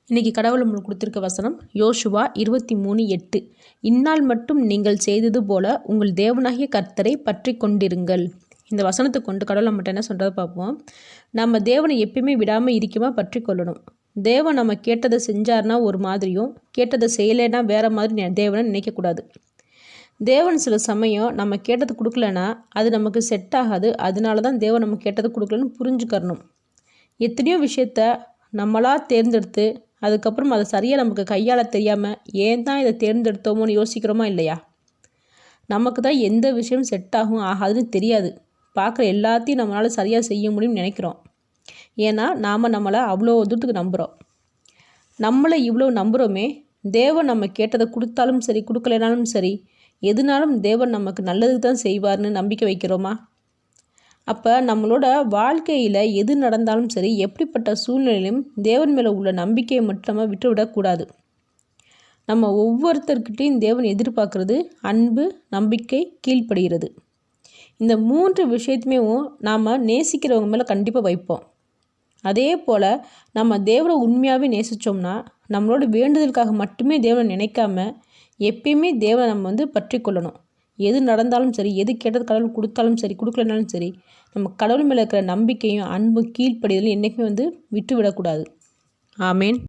இன்றைக்கி கடவுள் நம்மளுக்கு கொடுத்துருக்க வசனம் யோசுவா 23:8. இந்நாள் மட்டும் நீங்கள் செய்தது போல உங்கள் தேவனாகிய கர்த்தரை பற்றி கொண்டிருங்கள். இந்த வசனத்தை கொண்டு கடவுள் நம்மகிட்ட என்ன சொல்கிறத பார்ப்போம். நம்ம தேவனை எப்பயுமே விடாமல் இருக்கமா பற்றி கொள்ளணும். தேவன் நம்ம கேட்டதை செஞ்சார்னா ஒரு மாதிரியும், கேட்டதை செய்யலைன்னா வேறு மாதிரி தேவனை நினைக்கக்கூடாது. தேவன் சில சமயம் நம்ம கேட்டது கொடுக்கலன்னா அது நமக்கு செட் ஆகாது. அதனால தான் தேவன் நம்ம கேட்டதை கொடுக்கலன்னு புரிஞ்சுக்கறணும். எத்தனையோ விஷயத்த நம்மளாக தேர்ந்தெடுத்து அதுக்கப்புறம் அதை சரியாக நமக்கு கையாள தெரியாமல் ஏன் தான் இதை தேர்ந்தெடுத்தோமோன்னு யோசிக்கிறோமா இல்லையா? நமக்கு தான் எந்த விஷயம் செட் ஆகும் ஆகாதுன்னு தெரியாது. பார்க்குற எல்லாத்தையும் நம்மளால் சரியாக செய்ய முடியும்னு நினைக்கிறோம். ஏன்னா நாம் நம்மளை அவ்வளோ தூரத்துக்கு நம்புகிறோம். நம்மளை இவ்வளோ நம்புகிறோமே, தேவன் நம்ம கேட்டதை கொடுத்தாலும் சரி கொடுக்கலைனாலும் சரி எதுனாலும் தேவன் நமக்கு நல்லதுக்கு தான் செய்வார்னு நம்பிக்கை வைக்கிறோமா? அப்போ நம்மளோட வாழ்க்கையில் எது நடந்தாலும் சரி, எப்படிப்பட்ட சூழ்நிலையிலும் தேவன் மேலே உள்ள நம்பிக்கையை மட்டும் நம்ம விட்டுவிடக்கூடாது. நம்ம ஒவ்வொருத்தர்கிட்டையும் தேவன் எதிர்பார்க்குறது அன்பு, நம்பிக்கை, கீழ்ப்படுகிறது. இந்த 3 விஷயத்துமே நாம் நேசிக்கிறவங்க மேலே கண்டிப்பாக வைப்போம். அதே போல் நம்ம தேவனை உண்மையாகவே நேசித்தோம்னா நம்மளோட வேண்டுதலுக்காக மட்டுமே தேவனை நினைக்காம எப்பயுமே தேவனை நம்ம பற்றி கொள்ளணும். எது நடந்தாலும் சரி, எது கேட்டது கடவுள் கொடுத்தாலும் சரி கொடுக்கலனாலும் சரி, நம்ம கடவுள் மேலே இருக்கிற நம்பிக்கையும் அன்பும் கீழ்ப்படிதலும் என்றைக்குமே விட்டு விடக்கூடாது. ஆமேன்.